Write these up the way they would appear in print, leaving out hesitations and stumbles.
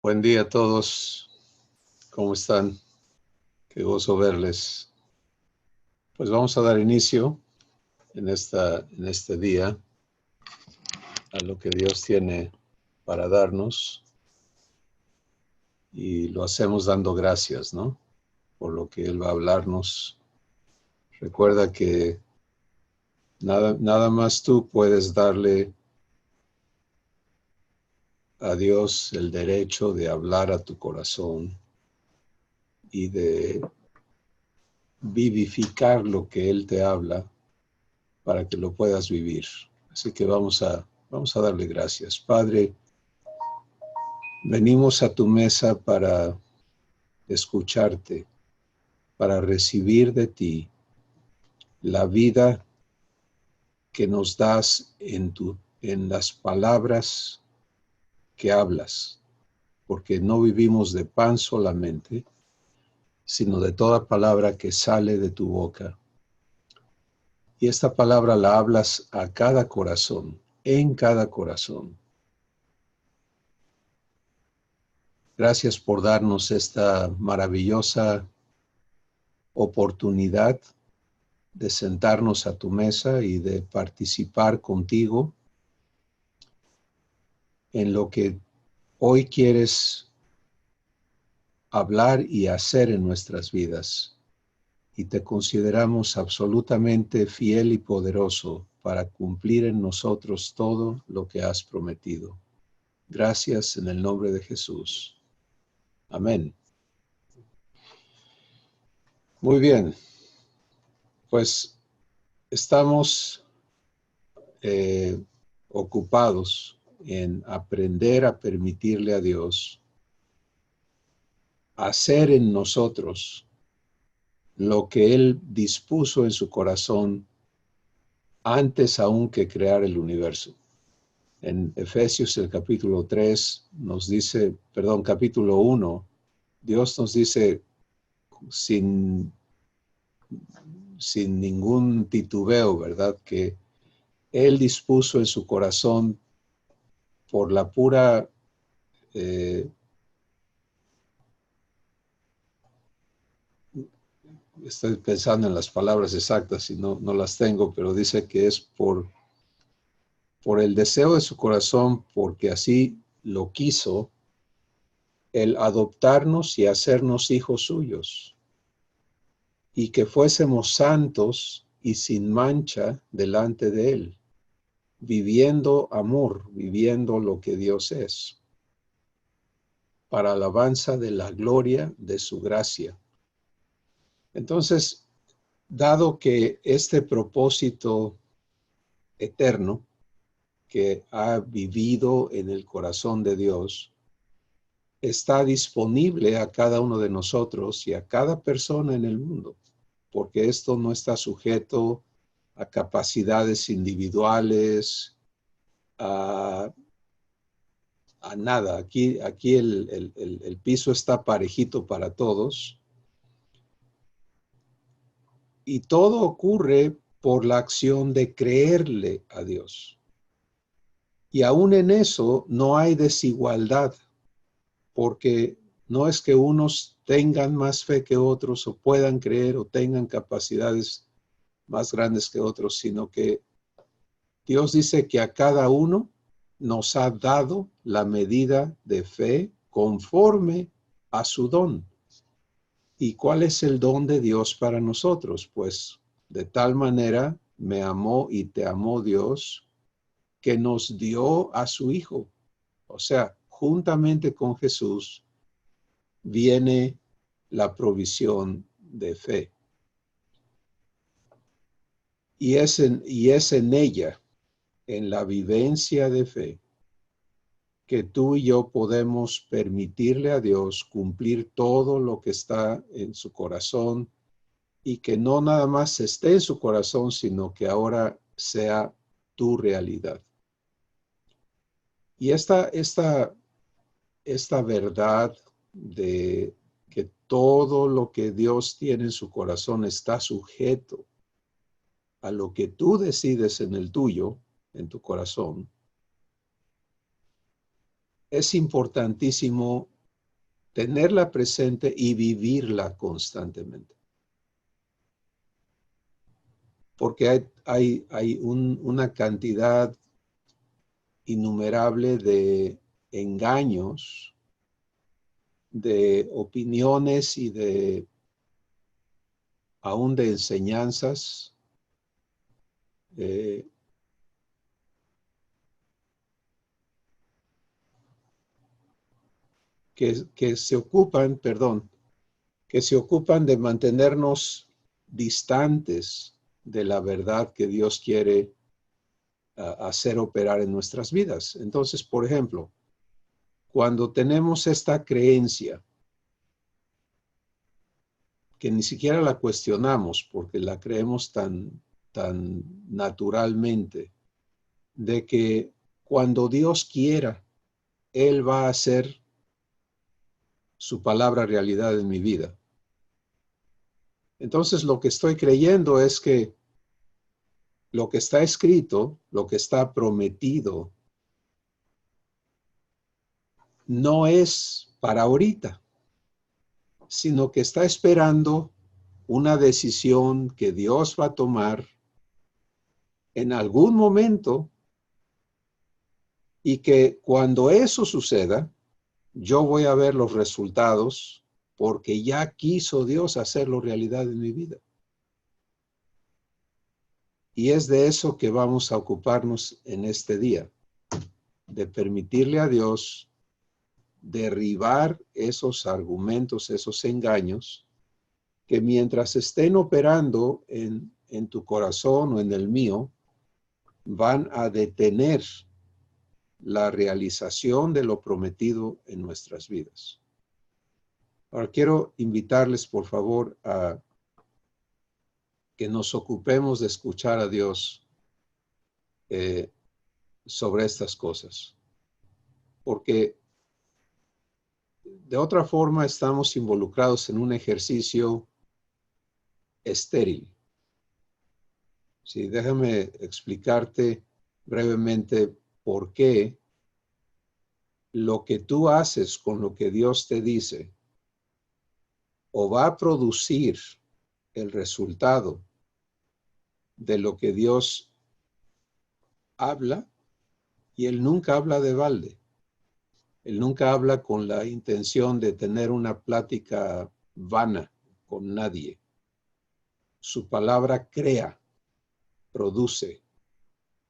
Buen día a todos. ¿Cómo están? Qué gozo verles. Pues vamos a dar inicio en este día a lo que Dios tiene para darnos y lo hacemos dando gracias, ¿no? Por lo que Él va a hablarnos. Recuerda que nada más tú puedes darle a Dios el derecho de hablar a tu corazón y de vivificar lo que Él te habla para que lo puedas vivir. Así que vamos a darle gracias. Padre, venimos a tu mesa para escucharte, para recibir de ti la vida que nos das en las palabras que hablas, porque no vivimos de pan solamente, sino de toda palabra que sale de tu boca. Y esta palabra la hablas a cada corazón, en cada corazón. Gracias por darnos esta maravillosa oportunidad de sentarnos a tu mesa y de participar contigo en lo que hoy quieres hablar y hacer en nuestras vidas. Y te consideramos absolutamente fiel y poderoso para cumplir en nosotros todo lo que has prometido. Gracias en el nombre de Jesús. Amén. Muy bien. Pues estamos ocupados en aprender a permitirle a Dios hacer en nosotros lo que Él dispuso en su corazón antes aún que crear el universo. En Efesios, el capítulo 3, nos dice, capítulo 1, Dios nos dice sin ningún titubeo, ¿verdad? Que Él dispuso en su corazón por la pura estoy pensando en las palabras exactas y no las tengo, pero dice que es por el deseo de su corazón, porque así lo quiso, el adoptarnos y hacernos hijos suyos, y que fuésemos santos y sin mancha delante de Él, viviendo amor, viviendo lo que Dios es, para alabanza de la gloria de su gracia. Entonces, dado que este propósito eterno que ha vivido en el corazón de Dios está disponible a cada uno de nosotros y a cada persona en el mundo, porque esto no está sujeto a capacidades individuales, a nada. Aquí el piso está parejito para todos y todo ocurre por la acción de creerle a Dios. Y aún en eso no hay desigualdad, porque no es que unos tengan más fe que otros o puedan creer o tengan capacidades más grandes que otros, sino que Dios dice que a cada uno nos ha dado la medida de fe conforme a su don. ¿Y cuál es el don de Dios para nosotros? Pues de tal manera me amó y te amó Dios, que nos dio a su Hijo. O sea, juntamente con Jesús viene la provisión de fe. Y es en ella, en la vivencia de fe, que tú y yo podemos permitirle a Dios cumplir todo lo que está en su corazón y que no nada más esté en su corazón, sino que ahora sea tu realidad. Y esta verdad de que todo lo que Dios tiene en su corazón está sujeto a lo que tú decides en el tuyo, en tu corazón, es importantísimo tenerla presente y vivirla constantemente. Porque hay una cantidad innumerable de engaños, de opiniones y aún de enseñanzas que se ocupan, que se ocupan de mantenernos distantes de la verdad que Dios quiere hacer operar en nuestras vidas. Entonces, por ejemplo, cuando tenemos esta creencia, que ni siquiera la cuestionamos porque la creemos tan naturalmente, de que cuando Dios quiera, Él va a hacer su palabra realidad en mi vida. Entonces, lo que estoy creyendo es que lo que está escrito, lo que está prometido, no es para ahorita, sino que está esperando una decisión que Dios va a tomar en algún momento y que cuando eso suceda, yo voy a ver los resultados porque ya quiso Dios hacerlo realidad en mi vida. Y es de eso que vamos a ocuparnos en este día, de permitirle a Dios derribar esos argumentos, esos engaños, que mientras estén operando en tu corazón o en el mío, van a detener la realización de lo prometido en nuestras vidas. Ahora quiero invitarles, por favor, a que nos ocupemos de escuchar a Dios sobre estas cosas. Porque de otra forma estamos involucrados en un ejercicio estéril. Sí, déjame explicarte brevemente por qué lo que tú haces con lo que Dios te dice o va a producir el resultado de lo que Dios habla, y Él nunca habla de balde. Él nunca habla con la intención de tener una plática vana con nadie. Su palabra crea, produce,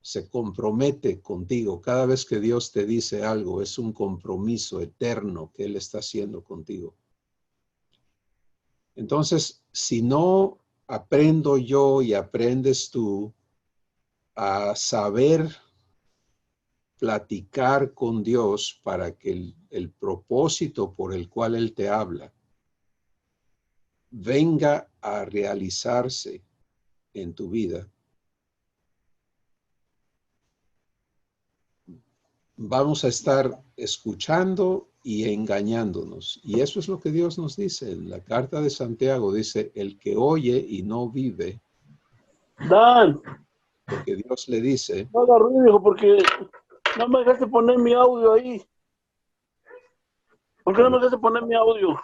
se compromete contigo. Cada vez que Dios te dice algo, es un compromiso eterno que Él está haciendo contigo. Entonces, si no aprendo yo y aprendes tú a saber platicar con Dios para que el propósito por el cual Él te habla venga a realizarse en tu vida, vamos a estar escuchando y engañándonos. Y eso es lo que Dios nos dice. En la carta de Santiago dice, el que oye y no vive, Dan, lo que Dios le dice. no haga ruido, hijo, porque no me dejaste poner mi audio ahí. ¿Por qué no me dejaste poner mi audio?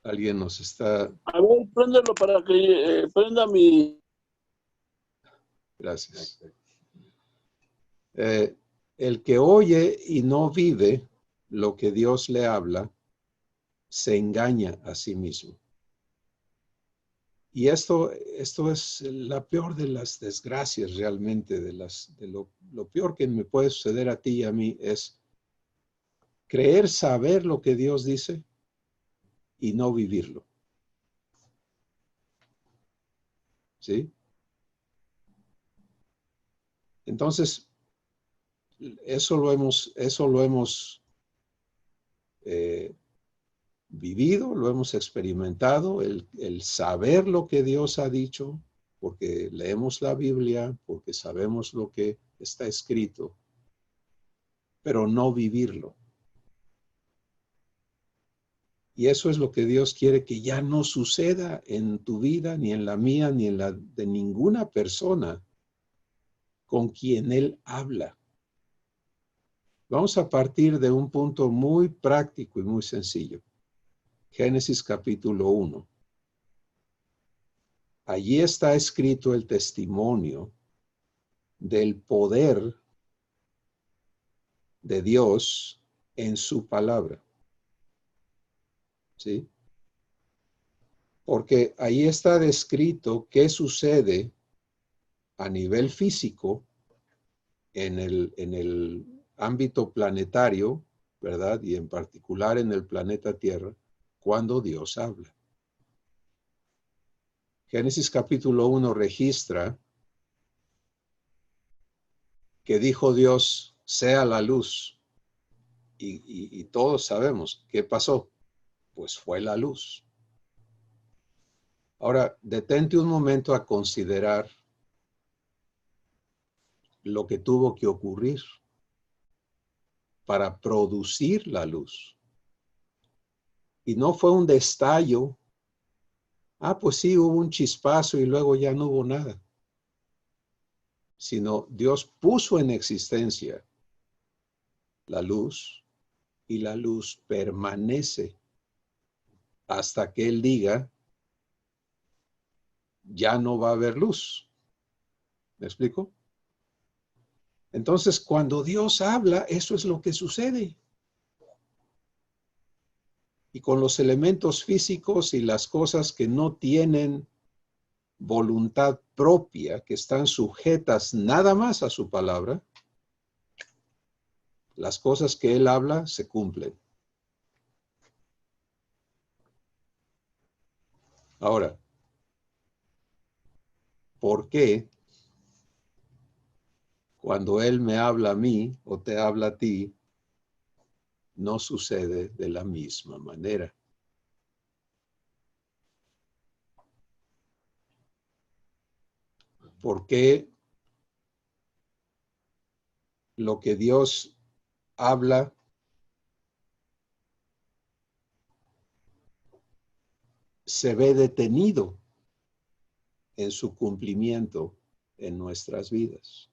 Alguien nos está... A ver, préndelo para que prenda mi... Gracias. El que oye y no vive lo que Dios le habla, se engaña a sí mismo. Y esto es la peor de las desgracias realmente, lo peor que me puede suceder a ti y a mí es creer saber lo que Dios dice y no vivirlo. ¿Sí? Entonces, eso lo hemos vivido, lo hemos experimentado, el saber lo que Dios ha dicho, porque leemos la Biblia, porque sabemos lo que está escrito, pero no vivirlo. Y eso es lo que Dios quiere que ya no suceda en tu vida, ni en la mía, ni en la de ninguna persona con quien Él habla. Vamos a partir de un punto muy práctico y muy sencillo. Génesis capítulo 1. Allí está escrito el testimonio del poder de Dios en su palabra. ¿Sí? Porque ahí está descrito qué sucede a nivel físico en el ámbito planetario, ¿verdad? Y en particular en el planeta Tierra, cuando Dios habla. Génesis capítulo 1 registra que dijo Dios, sea la luz. Y todos sabemos qué pasó. Pues fue la luz. Ahora, detente un momento a considerar lo que tuvo que ocurrir para producir la luz. Y no fue un destello. Ah, pues sí, hubo un chispazo y luego ya no hubo nada. Sino Dios puso en existencia la luz y la luz permanece hasta que Él diga, ya no va a haber luz. ¿Me explico? Entonces, cuando Dios habla, eso es lo que sucede. Y con los elementos físicos y las cosas que no tienen voluntad propia, que están sujetas nada más a su palabra, las cosas que Él habla se cumplen. Ahora, ¿por qué cuando Él me habla a mí o te habla a ti, no sucede de la misma manera? ¿Por qué lo que Dios habla se ve detenido en su cumplimiento en nuestras vidas?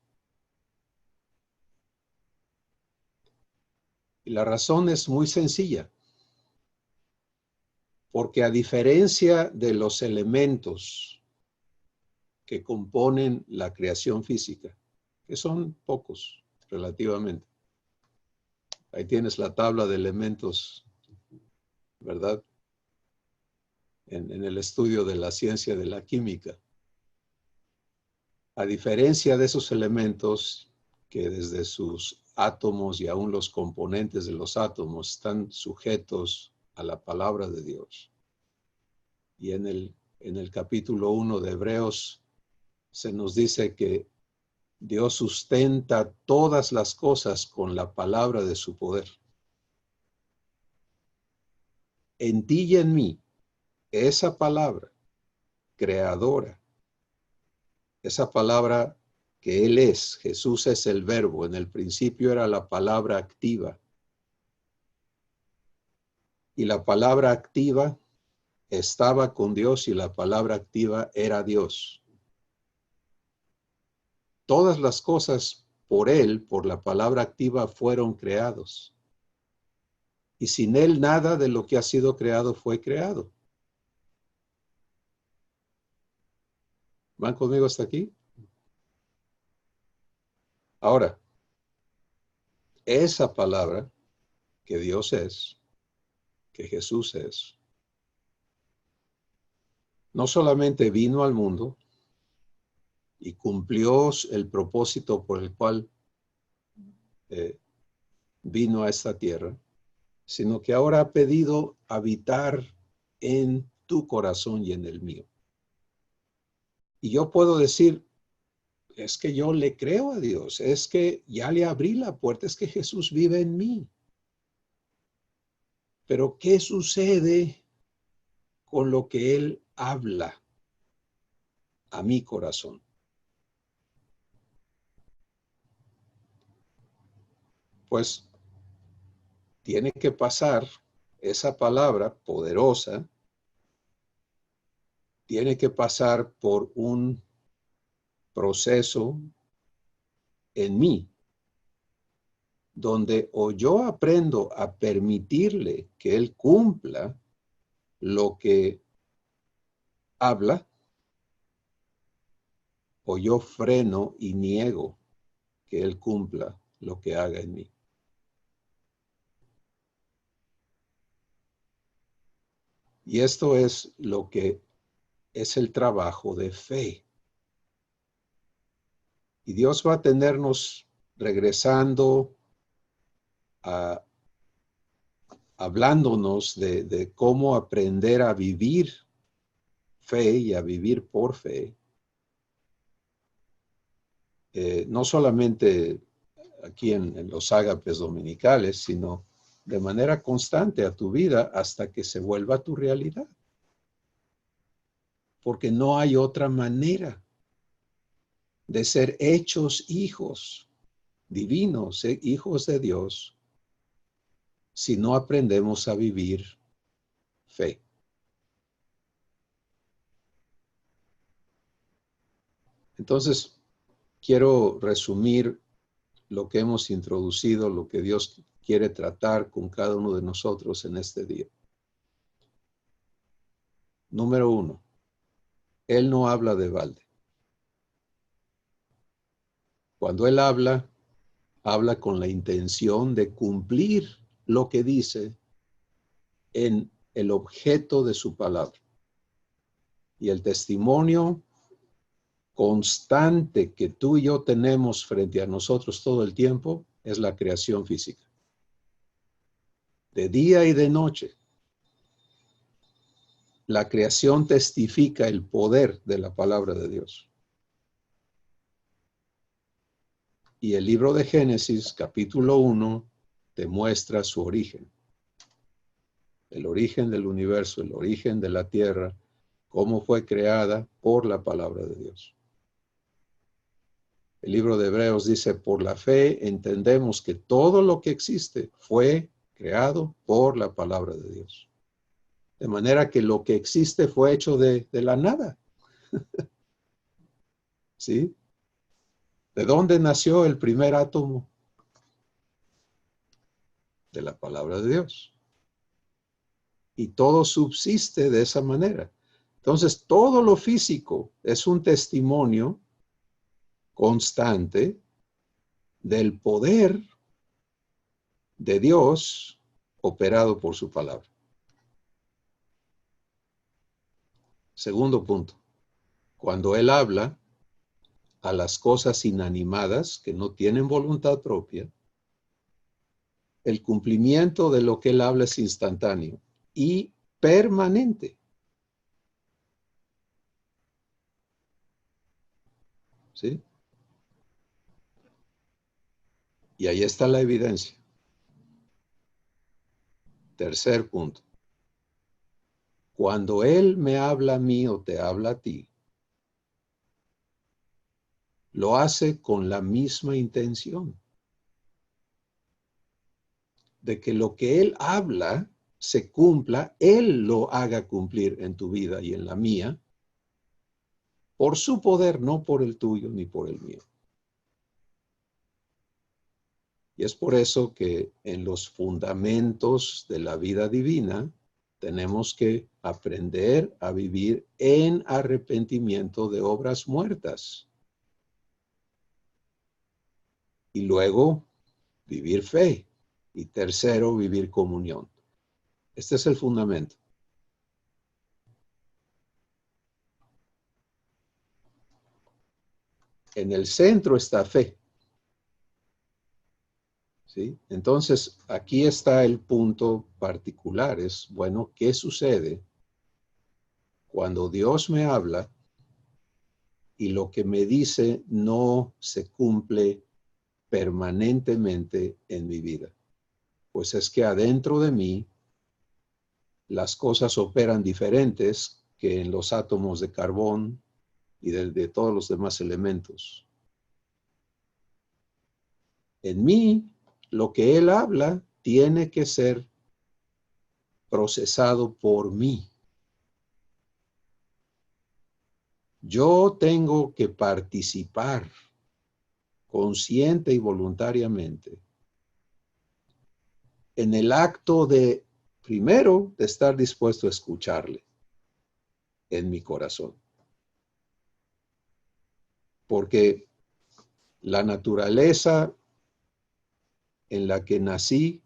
Y la razón es muy sencilla, porque a diferencia de los elementos que componen la creación física, que son pocos relativamente, ahí tienes la tabla de elementos, ¿verdad? En el estudio de la ciencia de la química. A diferencia de esos elementos que desde sus átomos y aún los componentes de los átomos están sujetos a la palabra de Dios. Y en el capítulo 1 de Hebreos se nos dice que Dios sustenta todas las cosas con la palabra de su poder. En ti y en mí, esa palabra creadora, esa palabra que Él es, Jesús es el verbo, en el principio era la palabra activa. Y la palabra activa estaba con Dios y la palabra activa era Dios. Todas las cosas por Él, por la palabra activa, fueron creados. Y sin Él nada de lo que ha sido creado fue creado. ¿Van conmigo hasta aquí? Ahora, esa palabra que Dios es, que Jesús es, no solamente vino al mundo y cumplió el propósito por el cual vino a esta tierra, sino que ahora ha pedido habitar en tu corazón y en el mío. Y yo puedo decir, es que yo le creo a Dios, es que ya le abrí la puerta, es que Jesús vive en mí. Pero ¿qué sucede con lo que Él habla a mi corazón? Pues tiene que pasar esa palabra poderosa, tiene que pasar por un proceso en mí donde o yo aprendo a permitirle que Él cumpla lo que habla, o yo freno y niego que Él cumpla lo que haga en mí. Y esto es lo que es el trabajo de fe. Y Dios va a tenernos regresando hablándonos de cómo aprender a vivir fe y a vivir por fe. No solamente aquí en los ágapes dominicales, sino de manera constante a tu vida hasta que se vuelva tu realidad. Porque no hay otra manera de ser hechos hijos divinos, hijos de Dios, si no aprendemos a vivir fe. Entonces, quiero resumir lo que hemos introducido, lo que Dios quiere tratar con cada uno de nosotros en este día. Número 1, Él no habla de balde. Cuando Él habla con la intención de cumplir lo que dice en el objeto de su palabra. Y el testimonio constante que tú y yo tenemos frente a nosotros todo el tiempo es la creación física. De día y de noche, la creación testifica el poder de la palabra de Dios. Y el libro de Génesis, capítulo 1, te muestra su origen. El origen del universo, el origen de la tierra, cómo fue creada por la palabra de Dios. El libro de Hebreos dice, por la fe entendemos que todo lo que existe fue creado por la palabra de Dios. De manera que lo que existe fue hecho de la nada. ¿Sí? ¿De dónde nació el primer átomo? De la palabra de Dios. Y todo subsiste de esa manera. Entonces, todo lo físico es un testimonio constante del poder de Dios operado por su palabra. Segundo punto, cuando Él habla a las cosas inanimadas que no tienen voluntad propia, el cumplimiento de lo que Él habla es instantáneo y permanente. ¿Sí? Y ahí está la evidencia. Tercer punto. Cuando Él me habla a mí o te habla a ti, lo hace con la misma intención de que lo que Él habla se cumpla, Él lo haga cumplir en tu vida y en la mía, por su poder, no por el tuyo ni por el mío. Y es por eso que en los fundamentos de la vida divina tenemos que aprender a vivir en arrepentimiento de obras muertas. Y luego vivir fe. Y tercero, vivir comunión. Este es el fundamento. En el centro está fe. ¿Sí? Entonces, aquí está el punto particular. Es, bueno, ¿qué sucede cuando Dios me habla y lo que me dice no se cumple permanentemente en mi vida? Pues es que adentro de mí las cosas operan diferentes que en los átomos de carbón y de todos los demás elementos. En mí, lo que Él habla tiene que ser procesado por mí. Yo tengo que participar consciente y voluntariamente en el acto de, primero, de estar dispuesto a escucharle en mi corazón. Porque la naturaleza en la que nací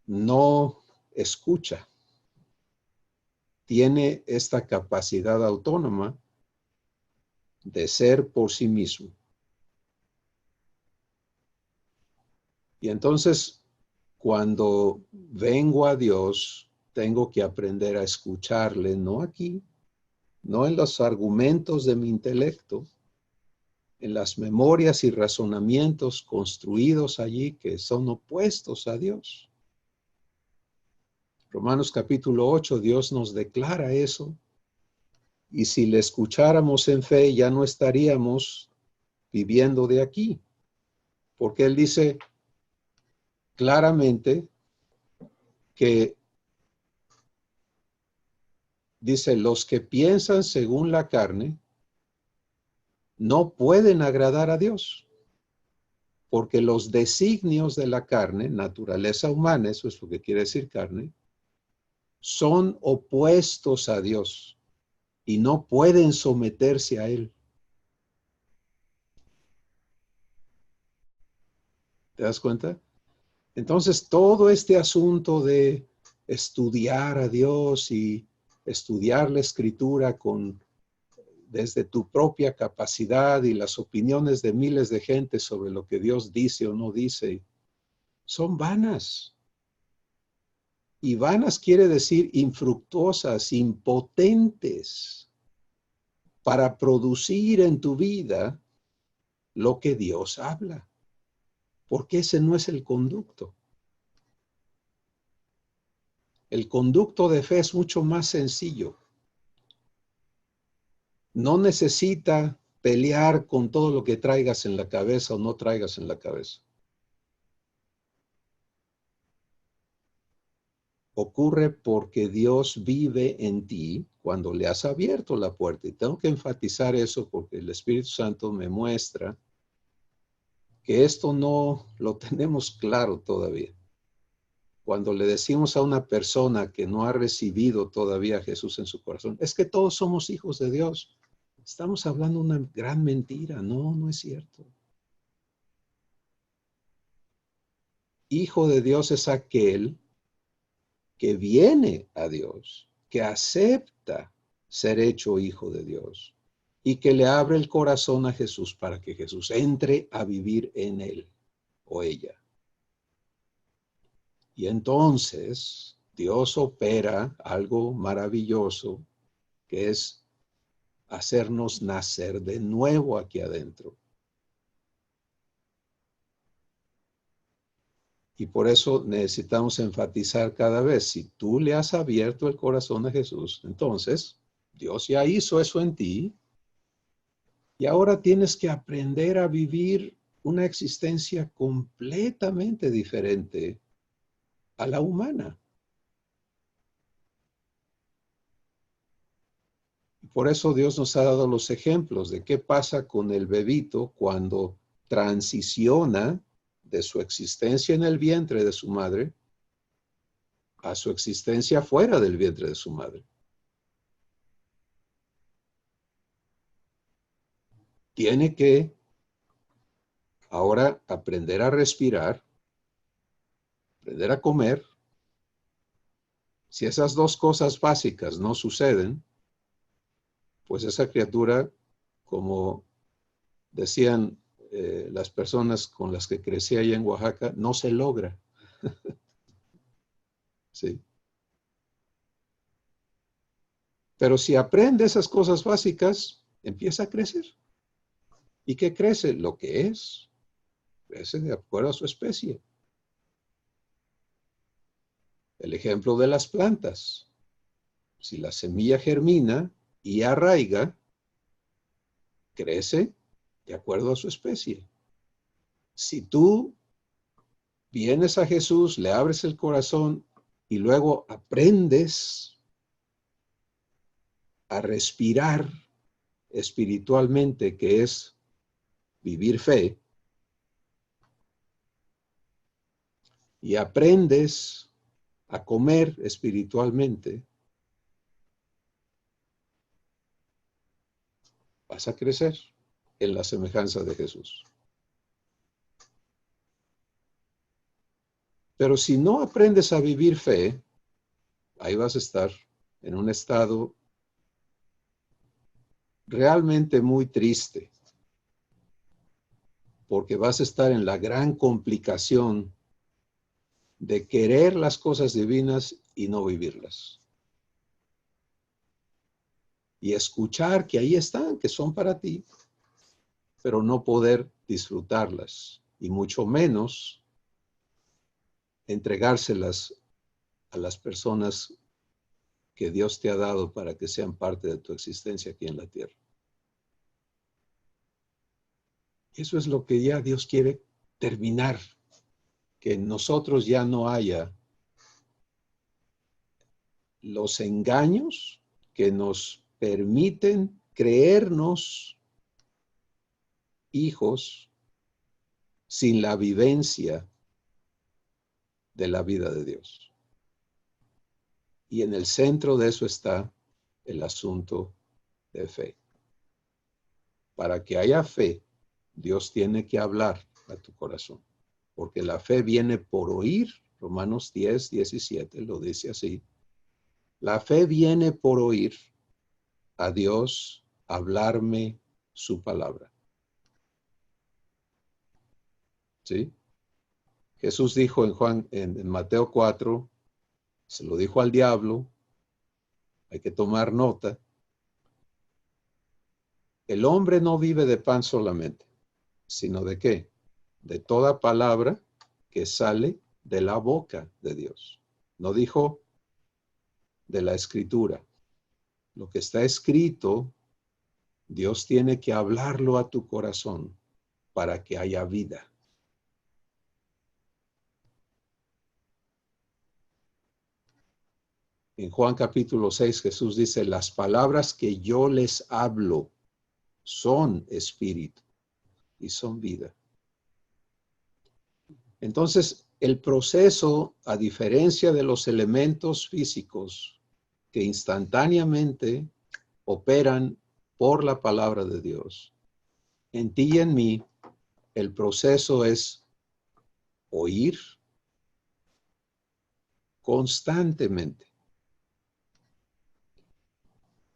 no escucha. Tiene esta capacidad autónoma de ser por sí mismo. Y entonces, cuando vengo a Dios, tengo que aprender a escucharle, no aquí, no en los argumentos de mi intelecto, en las memorias y razonamientos construidos allí que son opuestos a Dios. Romanos capítulo 8, Dios nos declara eso. Y si le escucháramos en fe, ya no estaríamos viviendo de aquí. Porque Él dice claramente que, dice, los que piensan según la carne no pueden agradar a Dios. Porque los designios de la carne, naturaleza humana, eso es lo que quiere decir carne, son opuestos a Dios y no pueden someterse a Él. ¿Te das cuenta? Entonces, todo este asunto de estudiar a Dios y estudiar la Escritura desde tu propia capacidad y las opiniones de miles de gente sobre lo que Dios dice o no dice, son vanas. Y vanas quiere decir infructuosas, impotentes para producir en tu vida lo que Dios habla. Porque ese no es el conducto. El conducto de fe es mucho más sencillo. No necesita pelear con todo lo que traigas en la cabeza o no traigas en la cabeza. Ocurre porque Dios vive en ti cuando le has abierto la puerta. Y tengo que enfatizar eso porque el Espíritu Santo me muestra que esto no lo tenemos claro todavía. Cuando le decimos a una persona que no ha recibido todavía a Jesús en su corazón, es que todos somos hijos de Dios. Estamos hablando una gran mentira. No, no es cierto. Hijo de Dios es aquel que viene a Dios, que acepta ser hecho hijo de Dios y que le abre el corazón a Jesús para que Jesús entre a vivir en él o ella. Y entonces Dios opera algo maravilloso que es hacernos nacer de nuevo aquí adentro. Y por eso necesitamos enfatizar cada vez, si tú le has abierto el corazón a Jesús, entonces Dios ya hizo eso en ti y ahora tienes que aprender a vivir una existencia completamente diferente a la humana. Y por eso Dios nos ha dado los ejemplos de qué pasa con el bebito cuando transiciona de su existencia en el vientre de su madre a su existencia fuera del vientre de su madre. Tiene que ahora aprender a respirar, aprender a comer. Si esas dos cosas básicas no suceden, pues esa criatura, como decían las personas con las que crecí allá en Oaxaca, no se logra. Sí. Pero si aprende esas cosas básicas, empieza a crecer. ¿Y qué crece? Lo que es. Crece de acuerdo a su especie. El ejemplo de las plantas. Si la semilla germina y arraiga, crece de acuerdo a su especie. Si tú vienes a Jesús, le abres el corazón y luego aprendes a respirar espiritualmente, que es vivir fe, y aprendes a comer espiritualmente, vas a crecer en la semejanza de Jesús. Pero si no aprendes a vivir fe, ahí vas a estar en un estado realmente muy triste, porque vas a estar en la gran complicación de querer las cosas divinas y no vivirlas. Y escuchar que ahí están, que son para ti, pero no poder disfrutarlas, y mucho menos entregárselas a las personas que Dios te ha dado para que sean parte de tu existencia aquí en la tierra. Eso es lo que ya Dios quiere terminar, que en nosotros ya no haya los engaños que nos permiten creernos hijos sin la vivencia de la vida de Dios. Y en el centro de eso está el asunto de fe. Para que haya fe, Dios tiene que hablar a tu corazón, porque la fe viene por oír. Romanos 10, 17 lo dice así. La fe viene por oír a Dios hablarme su palabra. ¿Sí? Jesús dijo en Mateo 4, se lo dijo al diablo, hay que tomar nota. El hombre no vive de pan solamente, sino de ¿qué? De toda palabra que sale de la boca de Dios. No dijo de la escritura. Lo que está escrito, Dios tiene que hablarlo a tu corazón para que haya vida. En Juan capítulo 6, Jesús dice, las palabras que yo les hablo son espíritu y son vida. Entonces, el proceso, a diferencia de los elementos físicos que instantáneamente operan por la palabra de Dios, en ti y en mí, el proceso es oír constantemente.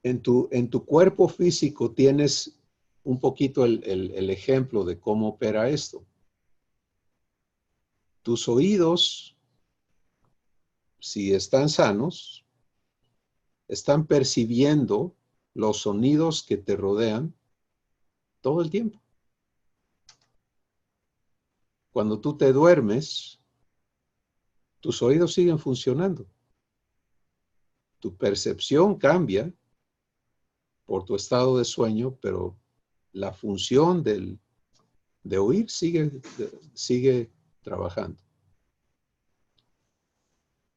En tu cuerpo físico tienes un poquito el ejemplo de cómo opera esto. Tus oídos, si están sanos, están percibiendo los sonidos que te rodean todo el tiempo. Cuando tú te duermes, tus oídos siguen funcionando. Tu percepción cambia por tu estado de sueño, pero la función de oír sigue trabajando.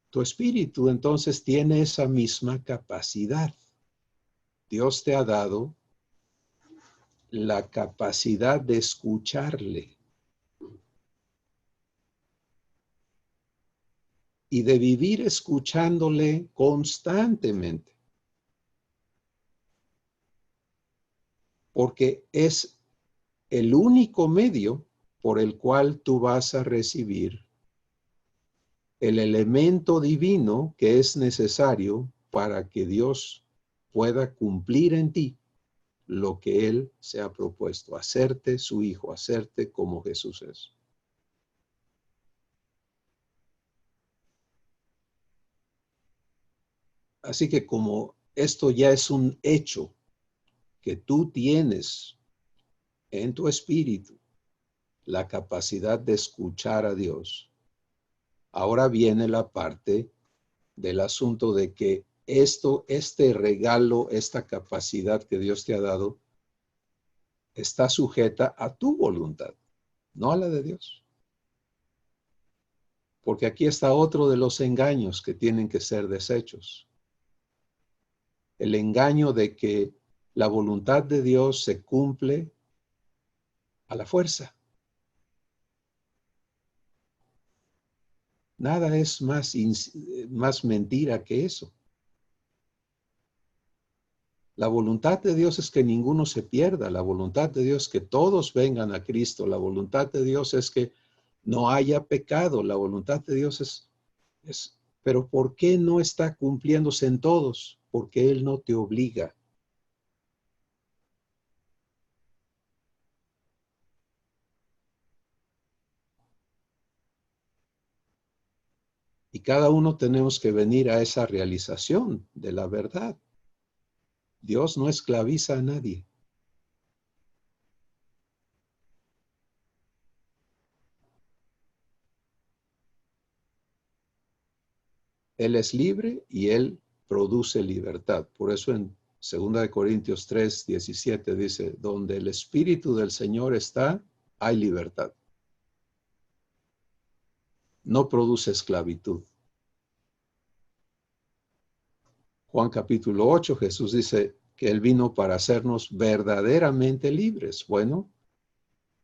Tu espíritu entonces tiene esa misma capacidad. Dios te ha dado la capacidad de escucharle y de vivir escuchándole constantemente. Porque es el único medio por el cual tú vas a recibir el elemento divino que es necesario para que Dios pueda cumplir en ti lo que Él se ha propuesto, hacerte su hijo, hacerte como Jesús es. Así que como esto ya es un hecho que tú tienes en tu espíritu, la capacidad de escuchar a Dios, ahora viene la parte del asunto de que este regalo, esta capacidad que Dios te ha dado, está sujeta a tu voluntad, no a la de Dios. Porque aquí está otro de los engaños que tienen que ser deshechos. El engaño de que la voluntad de Dios se cumple a la fuerza. Nada es más mentira que eso. La voluntad de Dios es que ninguno se pierda. La voluntad de Dios es que todos vengan a Cristo. La voluntad de Dios es que no haya pecado. La voluntad de Dios es, pero ¿por qué no está cumpliéndose en todos? Porque Él no te obliga. Y cada uno tenemos que venir a esa realización de la verdad. Dios no esclaviza a nadie. Él es libre y Él produce libertad. Por eso en 2 Corintios 3, 17 dice, donde el Espíritu del Señor está, hay libertad. No produce esclavitud. Juan capítulo 8, Jesús dice que Él vino para hacernos verdaderamente libres. Bueno,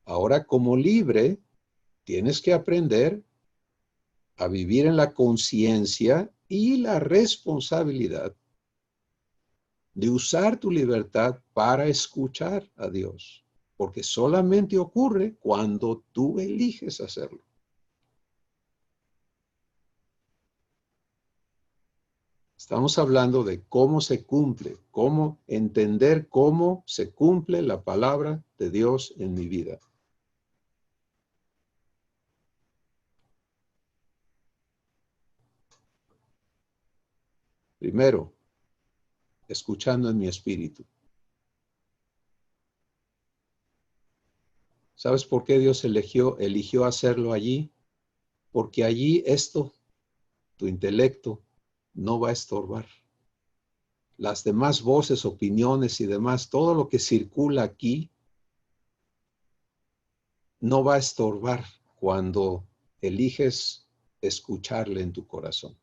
ahora como libre, tienes que aprender a vivir en la conciencia y la responsabilidad de usar tu libertad para escuchar a Dios, porque solamente ocurre cuando tú eliges hacerlo. Estamos hablando de cómo se cumple, cómo entender cómo se cumple la palabra de Dios en mi vida. Primero, escuchando en mi espíritu. ¿Sabes por qué Dios eligió hacerlo allí? Porque allí tu intelecto, no va a estorbar. Las demás voces, opiniones y demás, todo lo que circula aquí, no va a estorbar cuando eliges escucharle en tu corazón.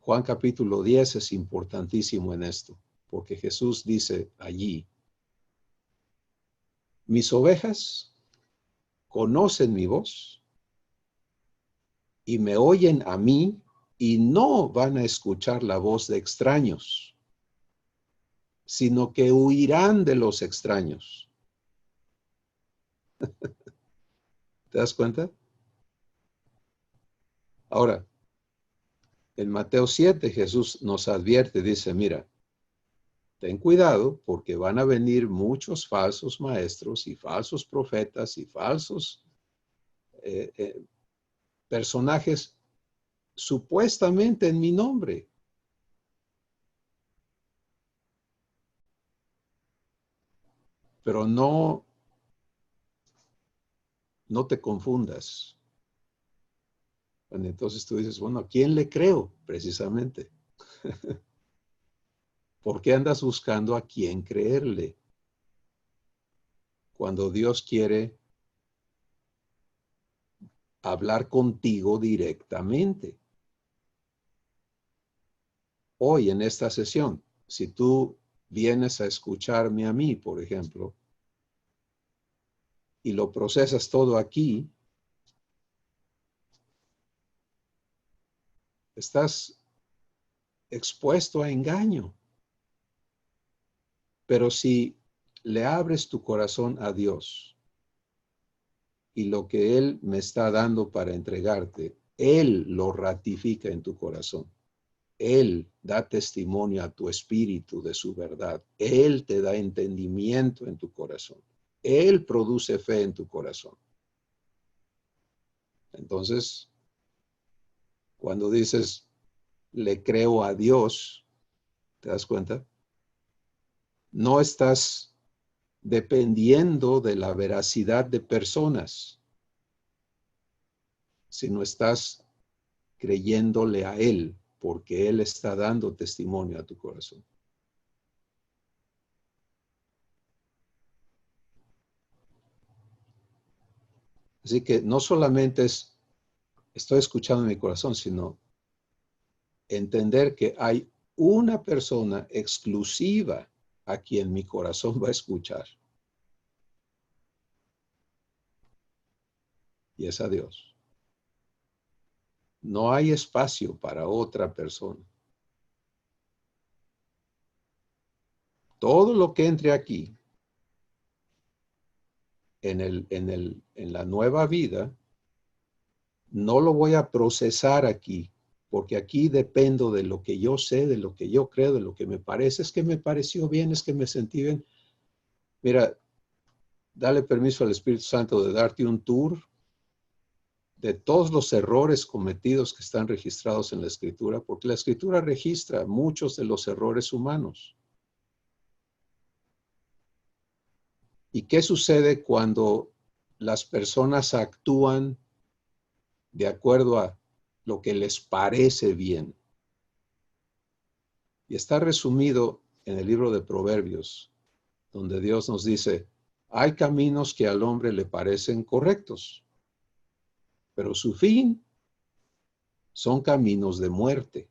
Juan capítulo 10 es importantísimo en esto, porque Jesús dice allí, mis ovejas conocen mi voz y me oyen a mí y no van a escuchar la voz de extraños, sino que huirán de los extraños. ¿Te das cuenta? Ahora, en Mateo 7 Jesús nos advierte, dice, mira, ten cuidado porque van a venir muchos falsos maestros y falsos profetas y falsos personajes supuestamente en mi nombre. Pero no te confundas. Bueno, entonces tú dices, bueno, ¿a quién le creo? Precisamente. ¿Por qué andas buscando a quién creerle? Cuando Dios quiere hablar contigo directamente. Hoy en esta sesión, si tú vienes a escucharme a mí, por ejemplo, y lo procesas todo aquí, estás expuesto a engaño. Pero si le abres tu corazón a Dios y lo que Él me está dando para entregarte, Él lo ratifica en tu corazón. Él da testimonio a tu espíritu de su verdad. Él te da entendimiento en tu corazón. Él produce fe en tu corazón. Entonces, cuando dices, le creo a Dios, ¿te das cuenta? No estás dependiendo de la veracidad de personas, sino estás creyéndole a Él, porque Él está dando testimonio a tu corazón. Así que no solamente estoy escuchando en mi corazón, sino entender que hay una persona exclusiva a quien mi corazón va a escuchar. Y es a Dios. No hay espacio para otra persona. Todo lo que entre aquí, en la nueva vida, no lo voy a procesar aquí, porque aquí dependo de lo que yo sé, de lo que yo creo, de lo que me parece. Es que me pareció bien, es que me sentí bien. Mira, dale permiso al Espíritu Santo de darte un tour de todos los errores cometidos que están registrados en la Escritura, porque la Escritura registra muchos de los errores humanos. ¿Y qué sucede cuando las personas actúan de acuerdo a lo que les parece bien? Y está resumido en el libro de Proverbios, donde Dios nos dice, hay caminos que al hombre le parecen correctos, pero su fin son caminos de muerte.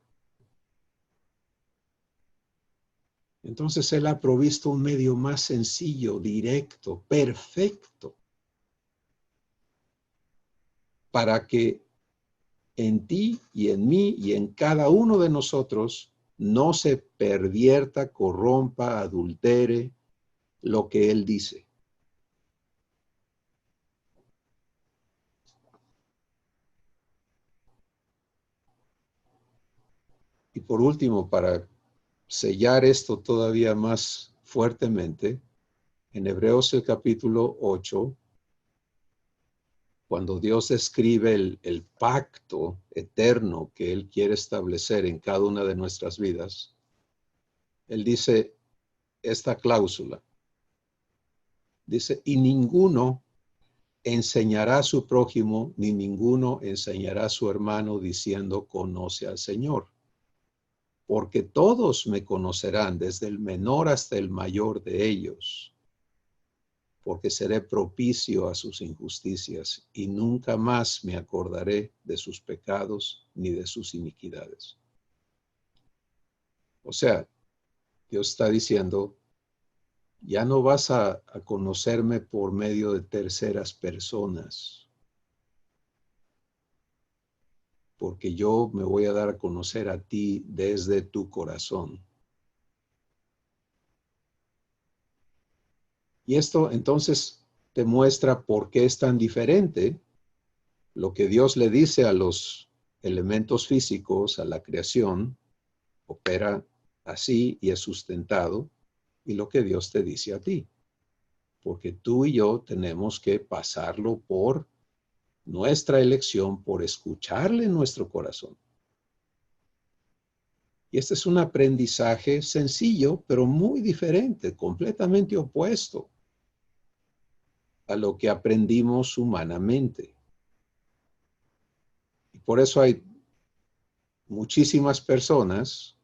Entonces Él ha provisto un medio más sencillo, directo, perfecto, para que en ti y en mí y en cada uno de nosotros no se pervierta, corrompa, adultere lo que Él dice. Y por último, para sellar esto todavía más fuertemente, en Hebreos el capítulo 8, cuando Dios escribe el pacto eterno que Él quiere establecer en cada una de nuestras vidas, Él dice esta cláusula. Dice, y ninguno enseñará a su prójimo, ni ninguno enseñará a su hermano diciendo, conoce al Señor. Porque todos me conocerán, desde el menor hasta el mayor de ellos, porque seré propicio a sus injusticias y nunca más me acordaré de sus pecados ni de sus iniquidades. O sea, Dios está diciendo, ya no vas a conocerme por medio de terceras personas, porque yo me voy a dar a conocer a ti desde tu corazón. Y esto entonces te muestra por qué es tan diferente lo que Dios le dice a los elementos físicos, a la creación, opera así y es sustentado, y lo que Dios te dice a ti. Porque tú y yo tenemos que pasarlo por nuestra elección, por escucharle en nuestro corazón. Y este es un aprendizaje sencillo, pero muy diferente, completamente opuesto a lo que aprendimos humanamente. Y por eso hay muchísimas personas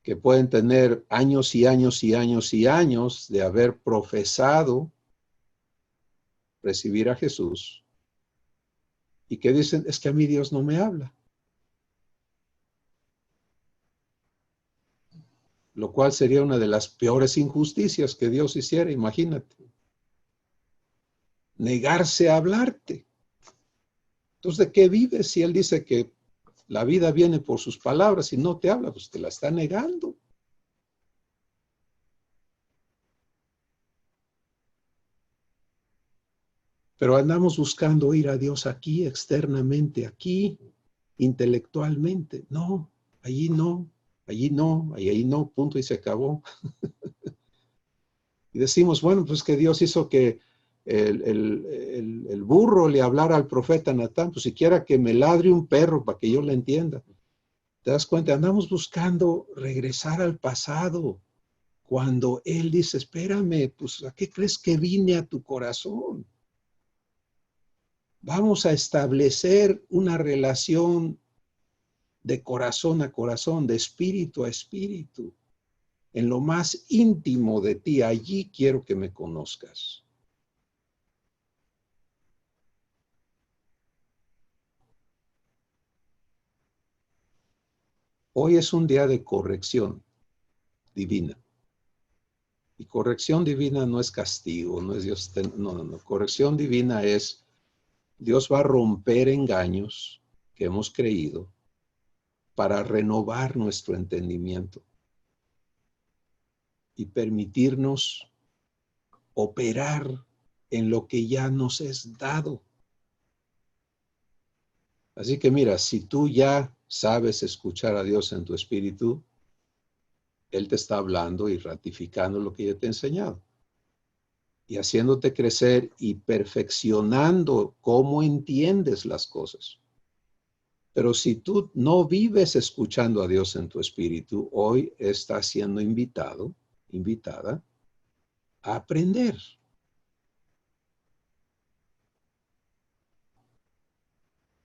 que pueden tener años y años y años y años de haber profesado recibir a Jesús y que dicen, es que a mí Dios no me habla. Lo cual sería una de las peores injusticias que Dios hiciera, imagínate. Negarse a hablarte. Entonces, ¿de qué vives si Él dice que la vida viene por sus palabras y no te habla? Pues te la está negando. Pero andamos buscando ir a Dios aquí, externamente, aquí, intelectualmente. No, allí no, allí no, allí no, punto y se acabó. Y decimos, bueno, pues que Dios hizo que el burro le hablara al profeta Natán, pues siquiera que me ladre un perro para que yo le entienda. ¿Te das cuenta? Andamos buscando regresar al pasado. Cuando Él dice, espérame, pues ¿a qué crees que vine a tu corazón? Vamos a establecer una relación de corazón a corazón, de espíritu a espíritu, en lo más íntimo de ti. Allí quiero que me conozcas. Hoy es un día de corrección divina. Y corrección divina no es castigo, no es Dios, no. Corrección divina es Dios va a romper engaños, que hemos creído para renovar nuestro entendimiento y permitirnos operar en lo que ya nos es dado. Así que mira, si tú ya sabes escuchar a Dios en tu espíritu, Él te está hablando y ratificando lo que ya te he enseñado. Y haciéndote crecer y perfeccionando cómo entiendes las cosas. Pero si tú no vives escuchando a Dios en tu espíritu, hoy estás siendo invitada a aprender.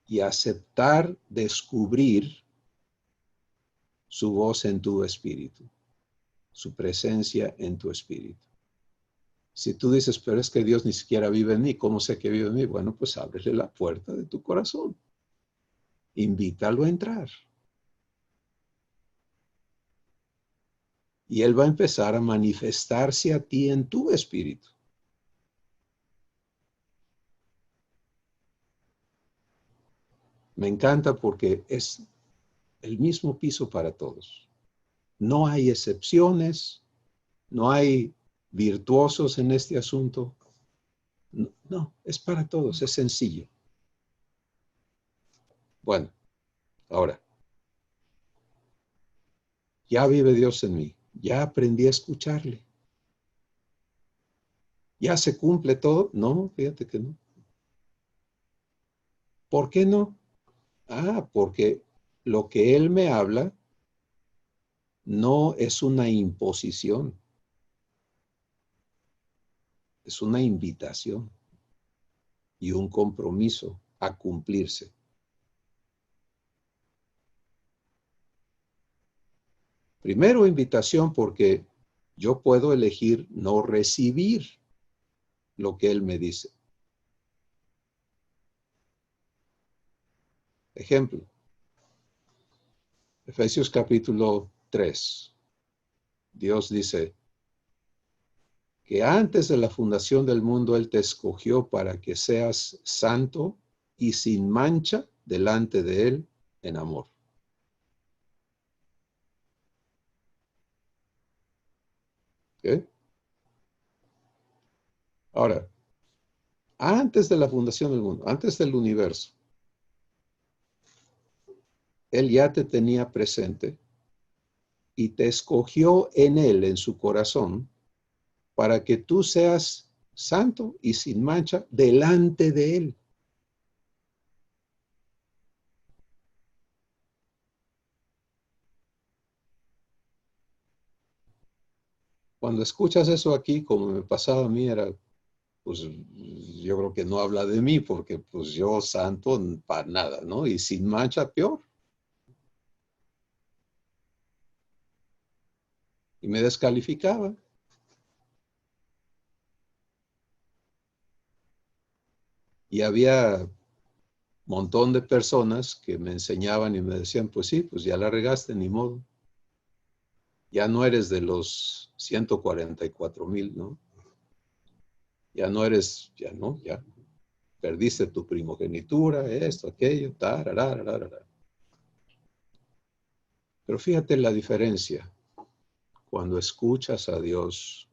Y aceptar descubrir su voz en tu espíritu, su presencia en tu espíritu. Si tú dices, pero es que Dios ni siquiera vive en mí, ¿cómo sé que vive en mí? Bueno, pues ábrele la puerta de tu corazón. Invítalo a entrar. Y Él va a empezar a manifestarse a ti en tu espíritu. Me encanta porque es el mismo piso para todos. No hay excepciones, no hay virtuosos en este asunto. No, no, es para todos, es sencillo. Bueno, ahora, ya vive Dios en mí, ya aprendí a escucharle. ¿Ya se cumple todo? No, fíjate que no. ¿Por qué no? Porque lo que Él me habla no es una imposición, es una invitación y un compromiso a cumplirse. Primero, invitación porque yo puedo elegir no recibir lo que Él me dice. Ejemplo, Efesios capítulo 3. Dios dice que antes de la fundación del mundo Él te escogió para que seas santo y sin mancha delante de Él en amor. ¿Okay? Ahora, antes de la fundación del mundo, antes del universo, Él ya te tenía presente y te escogió en Él, en su corazón, para que tú seas santo y sin mancha delante de Él. Cuando escuchas eso aquí, como me pasaba a mí, era, pues yo creo que no habla de mí, porque pues yo santo para nada, ¿no? Y sin mancha peor. Y me descalificaba. Y había montón de personas que me enseñaban y me decían, pues sí, pues ya la regaste, ni modo. Ya no eres de los 144,000, ¿no? Ya no eres, ya no, ya perdiste tu primogenitura, esto, aquello, tararararara. Pero fíjate la diferencia cuando escuchas a Dios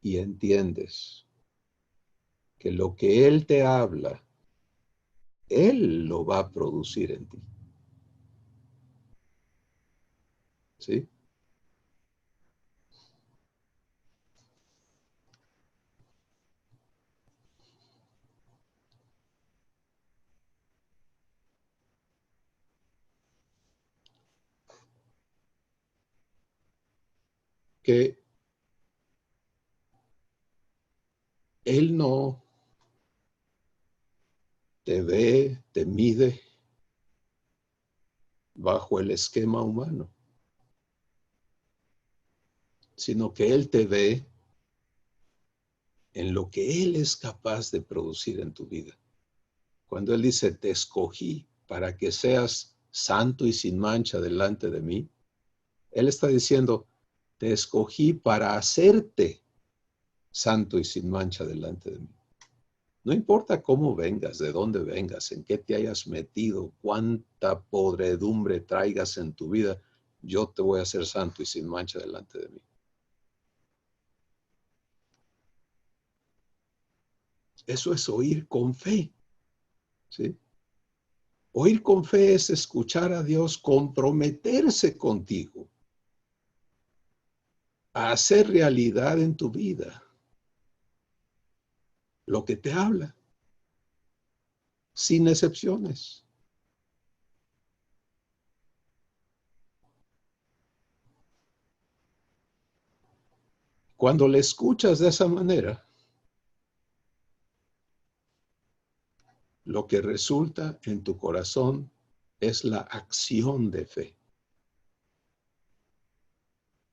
y entiendes que lo que Él te habla, Él lo va a producir en ti. ¿Sí? Que Él no te ve, te mide bajo el esquema humano, sino que Él te ve en lo que Él es capaz de producir en tu vida. Cuando Él dice, te escogí para que seas santo y sin mancha delante de mí, Él está diciendo, te escogí para hacerte santo y sin mancha delante de mí. No importa cómo vengas, de dónde vengas, en qué te hayas metido, cuánta podredumbre traigas en tu vida, yo te voy a hacer santo y sin mancha delante de mí. Eso es oír con fe, ¿sí? Oír con fe es escuchar a Dios comprometerse contigo a hacer realidad en tu vida lo que te habla, sin excepciones. Cuando le escuchas de esa manera, lo que resulta en tu corazón es la acción de fe.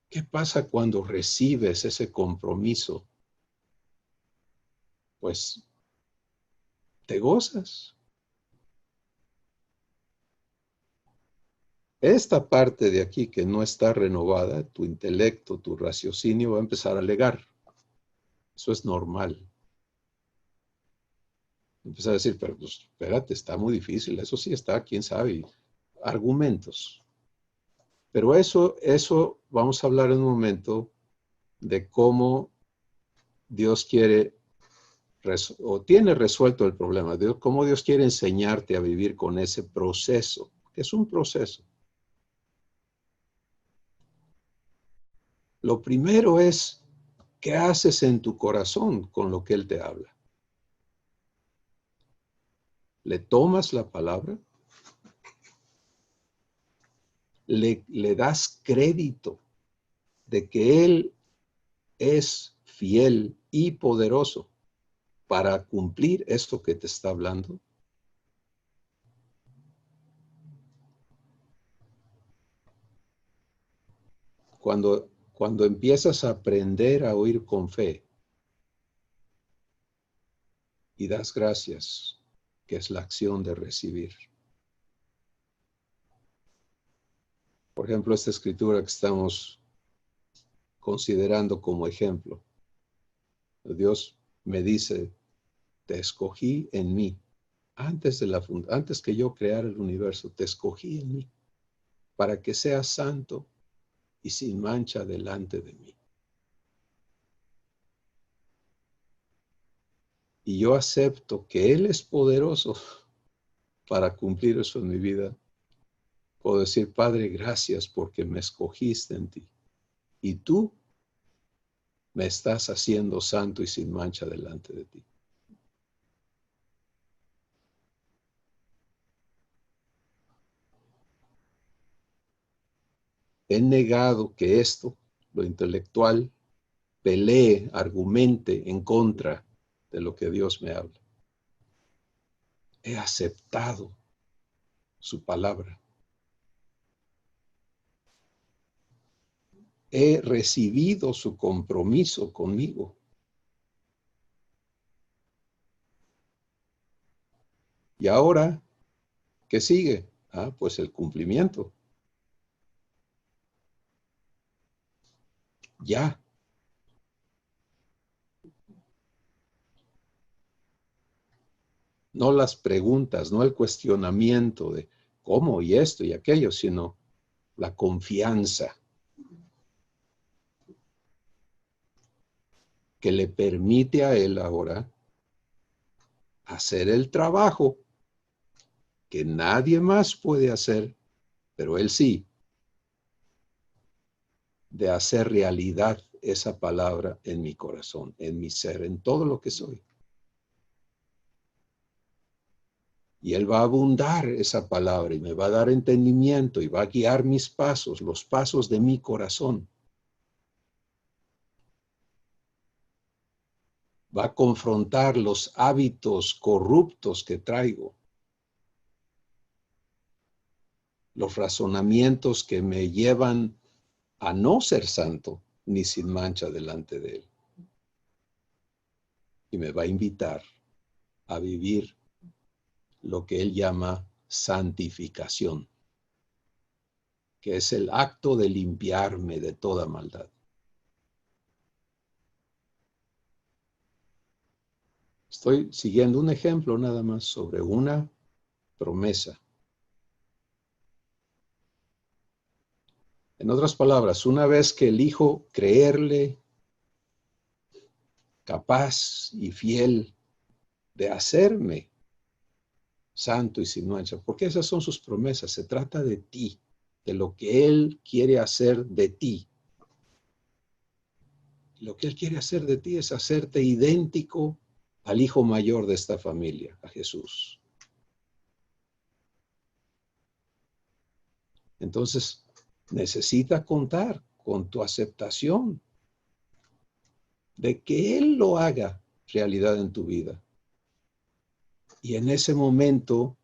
¿Qué pasa cuando recibes ese compromiso? Pues te gozas. Esta parte de aquí que no está renovada, tu intelecto, tu raciocinio va a empezar a alegar. Eso es normal. Empezar a decir, pero pues, espérate, está muy difícil. Eso sí está, quién sabe. Argumentos. Pero eso vamos a hablar en un momento de cómo Dios quiere o tiene resuelto el problema. Cómo Dios quiere enseñarte a vivir con ese proceso, que es un proceso. Lo primero es, ¿qué haces en tu corazón con lo que Él te habla? ¿Le tomas la palabra? ¿Le das crédito de que Él es fiel y poderoso para cumplir esto que te está hablando? Cuando empiezas a aprender a oír con fe y das gracias, que es la acción de recibir. Por ejemplo, esta escritura que estamos considerando como ejemplo. Dios me dice, te escogí en mí. Antes que yo creara el universo, te escogí en mí para que seas santo y sin mancha delante de mí. Y yo acepto que Él es poderoso para cumplir eso en mi vida. Puedo decir, Padre, gracias porque me escogiste en ti. Y tú me estás haciendo santo y sin mancha delante de ti. He negado que esto, lo intelectual, pelee, argumente en contra de lo que Dios me habla. He aceptado su palabra. He recibido su compromiso conmigo. Y ahora, ¿qué sigue? Pues el cumplimiento. Ya. No las preguntas, no el cuestionamiento de cómo y esto y aquello, sino la confianza que le permite a él ahora hacer el trabajo que nadie más puede hacer, pero él sí, de hacer realidad esa palabra en mi corazón, en mi ser, en todo lo que soy. Y Él va a abundar esa palabra y me va a dar entendimiento y va a guiar mis pasos, los pasos de mi corazón. Va a confrontar los hábitos corruptos que traigo, los razonamientos que me llevan a no ser santo ni sin mancha delante de Él. Y me va a invitar a vivir lo que Él llama santificación, que es el acto de limpiarme de toda maldad. Estoy siguiendo un ejemplo nada más sobre una promesa. En otras palabras, una vez que elijo creerle capaz y fiel de hacerme santo y sin mancha, porque esas son sus promesas, se trata de ti, de lo que Él quiere hacer de ti. Lo que Él quiere hacer de ti es hacerte idéntico al hijo mayor de esta familia, a Jesús. Entonces, necesita contar con tu aceptación de que Él lo haga realidad en tu vida. Y en ese momento,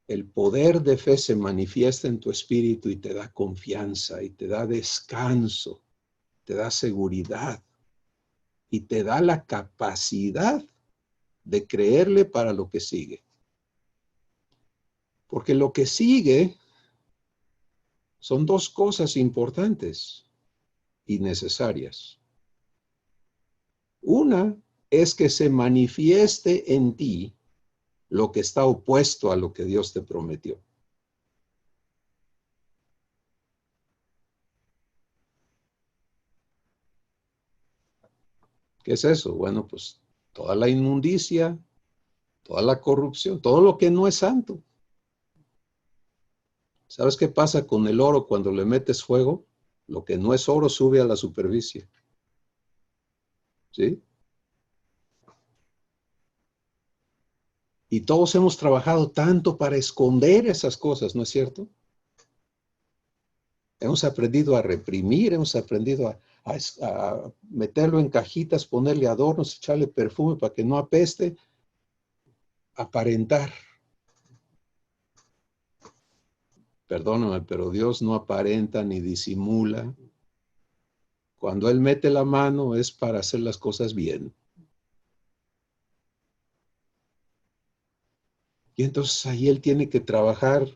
el poder de fe se manifiesta en tu espíritu y te da confianza y te da descanso, te da seguridad y te da la capacidad de creerle para lo que sigue. Porque lo que sigue son dos cosas importantes y necesarias. Una es que se manifieste en ti lo que está opuesto a lo que Dios te prometió. ¿Qué es eso? Bueno, pues toda la inmundicia, toda la corrupción, todo lo que no es santo. ¿Sabes qué pasa con el oro cuando le metes fuego? Lo que no es oro sube a la superficie. ¿Sí? Y todos hemos trabajado tanto para esconder esas cosas, ¿no es cierto? Hemos aprendido a reprimir, hemos aprendido a meterlo en cajitas, ponerle adornos, echarle perfume para que no apeste, aparentar. Perdóname, pero Dios no aparenta ni disimula. Cuando Él mete la mano es para hacer las cosas bien. Y entonces ahí Él tiene que trabajar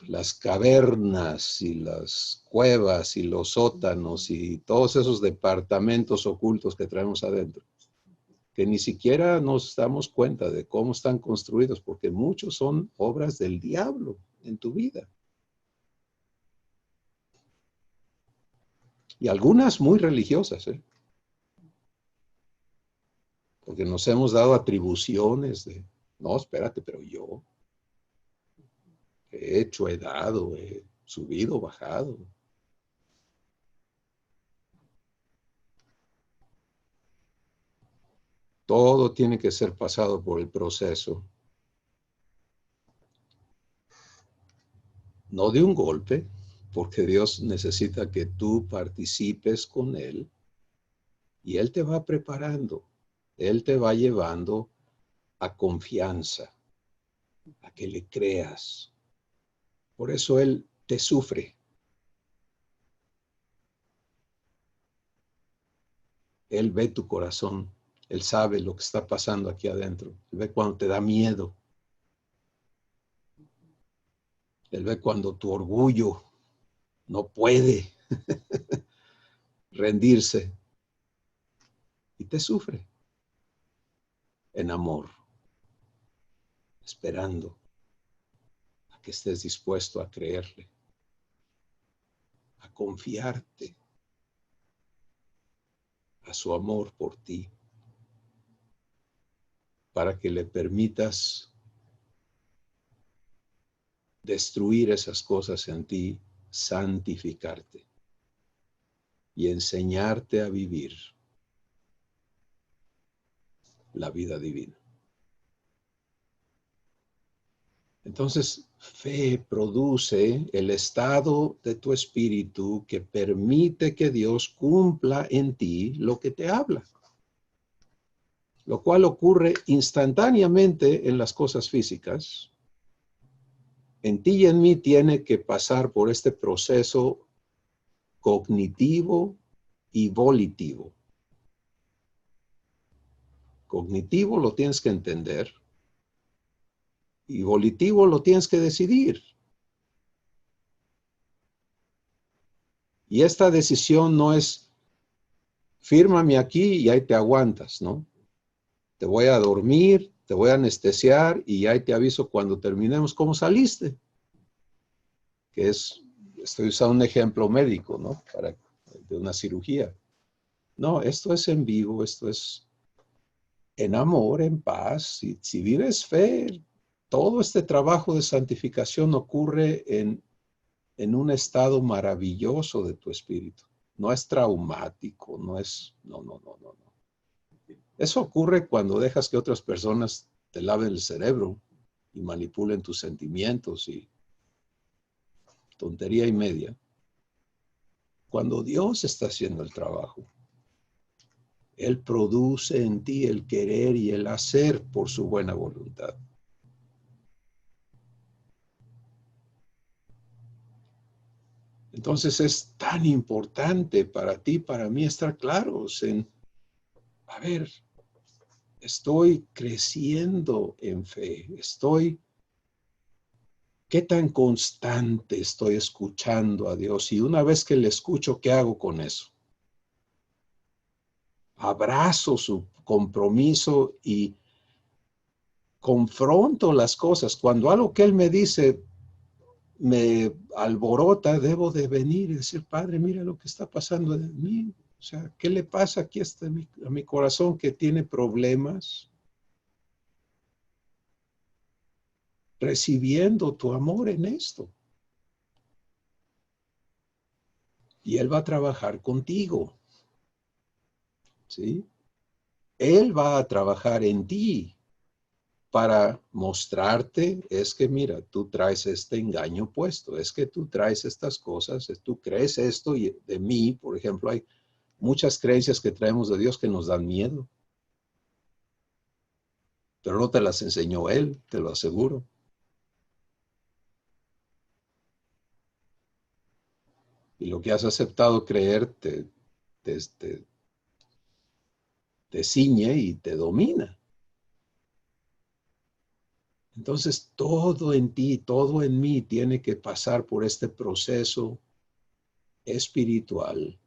las cavernas y las cuevas y los sótanos y todos esos departamentos ocultos que traemos adentro, que ni siquiera nos damos cuenta de cómo están construidos, porque muchos son obras del diablo en tu vida. Y algunas muy religiosas, ¿eh? Porque nos hemos dado atribuciones de, no, espérate, pero yo he hecho, he dado, he subido, bajado. Todo tiene que ser pasado por el proceso, no de un golpe, porque Dios necesita que tú participes con Él y Él te va preparando, Él te va llevando a confianza, a que le creas. Por eso Él te sufre. Él ve tu corazón, Él sabe lo que está pasando aquí adentro, Él ve cuando te da miedo, Él ve cuando tu orgullo no puede rendirse y te sufre en amor, esperando a que estés dispuesto a creerle, a confiarte a su amor por ti, para que le permitas destruir esas cosas en ti, santificarte y enseñarte a vivir la vida divina. Entonces, fe produce el estado de tu espíritu que permite que Dios cumpla en ti lo que te habla, lo cual ocurre instantáneamente en las cosas físicas. En ti y en mí tiene que pasar por este proceso cognitivo y volitivo. Cognitivo lo tienes que entender y volitivo lo tienes que decidir. Y esta decisión no es fírmame aquí y ahí te aguantas, ¿no? Te voy a dormir, te voy a anestesiar y ahí te aviso cuando terminemos cómo saliste. Que es, estoy usando un ejemplo médico, ¿no? De una cirugía. No, esto es en vivo, esto es en amor, en paz. Si vives fe, todo este trabajo de santificación ocurre en un estado maravilloso de tu espíritu. No es traumático, no es, no. Eso ocurre cuando dejas que otras personas te laven el cerebro y manipulen tus sentimientos y tontería y media. Cuando Dios está haciendo el trabajo, Él produce en ti el querer y el hacer por su buena voluntad. Entonces es tan importante para ti, para mí, estar claros en, a ver, estoy creciendo en fe, ¿qué tan constante estoy escuchando a Dios? Y una vez que le escucho, ¿qué hago con eso? Abrazo su compromiso y confronto las cosas. Cuando algo que Él me dice me alborota, debo de venir y decir, Padre, mira lo que está pasando en mí. O sea, ¿qué le pasa aquí a mi corazón que tiene problemas? Recibiendo tu amor en esto. Y Él va a trabajar contigo. ¿Sí? Él va a trabajar en ti para mostrarte, es que mira, tú traes este engaño puesto, es que tú traes estas cosas, tú crees esto y de mí, por ejemplo, hay muchas creencias que traemos de Dios que nos dan miedo, pero no te las enseñó Él, te lo aseguro. Y lo que has aceptado creer te ciñe y te domina. Entonces todo en ti, todo en mí tiene que pasar por este proceso espiritual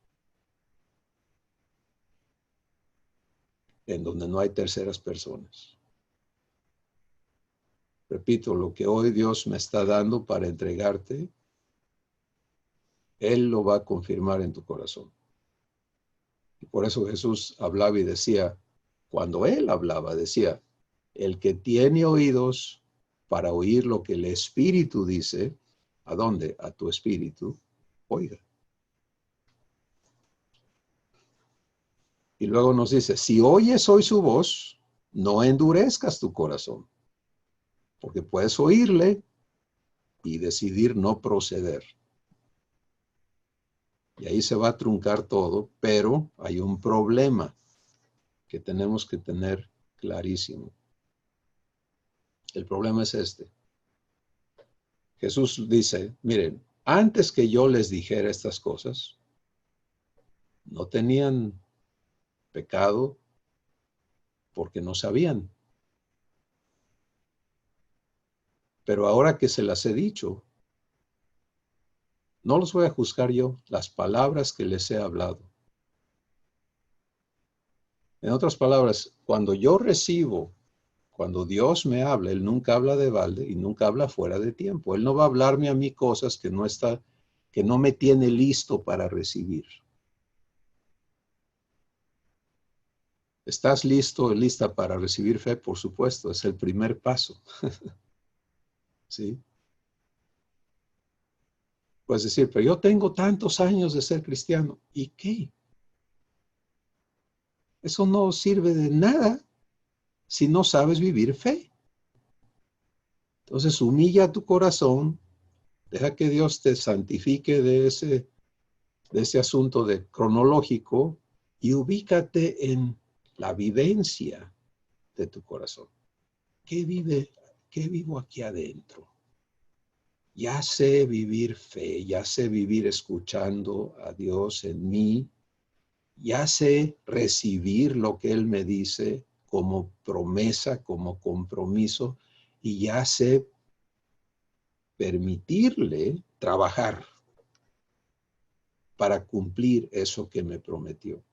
en donde no hay terceras personas. Repito, lo que hoy Dios me está dando para entregarte, Él lo va a confirmar en tu corazón. Y por eso Jesús hablaba y decía, cuando Él hablaba, decía, el que tiene oídos para oír lo que el Espíritu dice, ¿a dónde? A tu espíritu, oiga. Y luego nos dice, si oyes hoy su voz, no endurezcas tu corazón, porque puedes oírle y decidir no proceder. Y ahí se va a truncar todo, pero hay un problema que tenemos que tener clarísimo. El problema es este. Jesús dice, miren, antes que yo les dijera estas cosas, no tenían pecado porque no sabían. Pero ahora que se las he dicho, no los voy a juzgar yo, las palabras que les he hablado. En otras palabras, cuando yo recibo, cuando Dios me habla, Él nunca habla de balde y nunca habla fuera de tiempo. Él no va a hablarme a mí cosas que no me tiene listo para recibir. ¿Estás listo, lista para recibir fe? Por supuesto, es el primer paso. ¿Sí? Puedes decir, pero yo tengo tantos años de ser cristiano. ¿Y qué? Eso no sirve de nada si no sabes vivir fe. Entonces, humilla tu corazón, deja que Dios te santifique de ese asunto de cronológico y ubícate en la vivencia de tu corazón. ¿Qué vivo aquí adentro? Ya sé vivir fe, ya sé vivir escuchando a Dios en mí, ya sé recibir lo que Él me dice como promesa, como compromiso, y ya sé permitirle trabajar para cumplir eso que me prometió.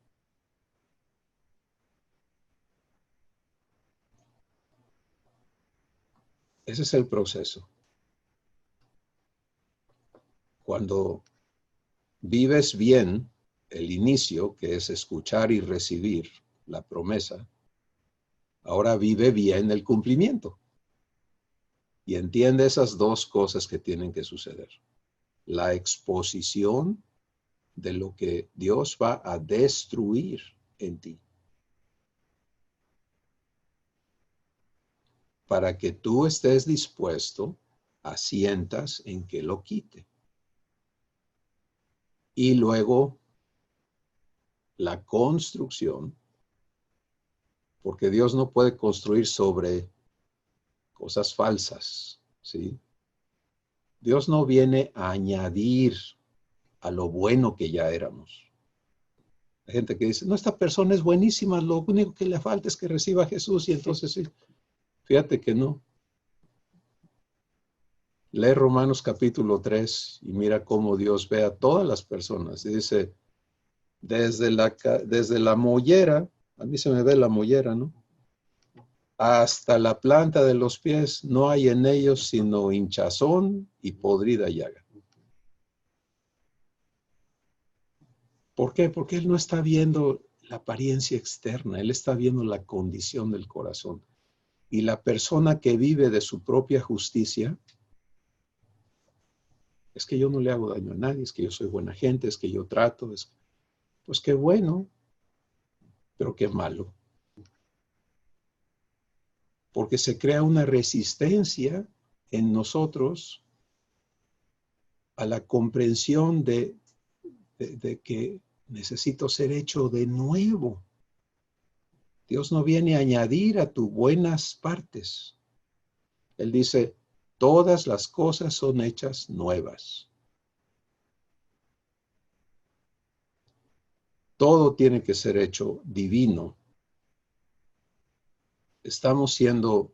Ese es el proceso. Cuando vives bien el inicio, que es escuchar y recibir la promesa, ahora vive bien el cumplimiento. Y entiende esas dos cosas que tienen que suceder. La exposición de lo que Dios va a destruir en ti, para que tú estés dispuesto, asientas en que lo quite. Y luego la construcción, porque Dios no puede construir sobre cosas falsas, ¿sí? Dios no viene a añadir a lo bueno que ya éramos. Hay gente que dice, no, esta persona es buenísima, lo único que le falta es que reciba a Jesús y entonces sí. Fíjate que no. Lee Romanos capítulo 3 y mira cómo Dios ve a todas las personas. Y dice, desde la mollera, a mí se me ve la mollera, ¿no? Hasta la planta de los pies, no hay en ellos sino hinchazón y podrida llaga. ¿Por qué? Porque Él no está viendo la apariencia externa, Él está viendo la condición del corazón. Y la persona que vive de su propia justicia, es que yo no le hago daño a nadie, es que yo soy buena gente, es que yo trato, pues qué bueno, pero qué malo. Porque se crea una resistencia en nosotros a la comprensión de que necesito ser hecho de nuevo. Dios no viene a añadir a tus buenas partes. Él dice, todas las cosas son hechas nuevas. Todo tiene que ser hecho divino. Estamos siendo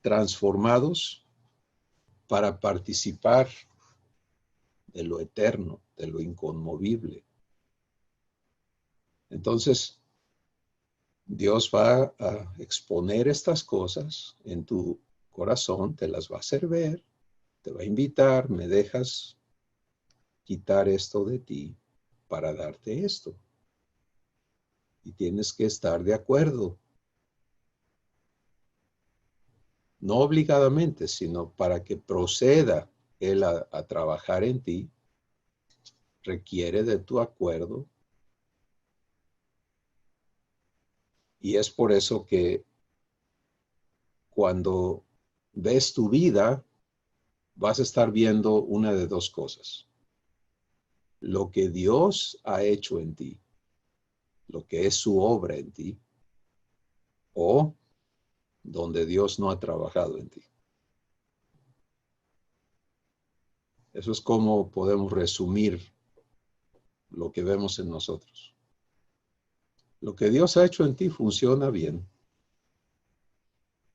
transformados para participar de lo eterno, de lo inconmovible. Entonces, Dios va a exponer estas cosas en tu corazón, te las va a hacer ver, te va a invitar, me dejas quitar esto de ti para darte esto. Y tienes que estar de acuerdo. No obligadamente, sino para que proceda Él a trabajar en ti, requiere de tu acuerdo. Y es por eso que cuando ves tu vida, vas a estar viendo una de dos cosas. Lo que Dios ha hecho en ti, lo que es su obra en ti, o donde Dios no ha trabajado en ti. Eso es como podemos resumir lo que vemos en nosotros. Lo que Dios ha hecho en ti funciona bien.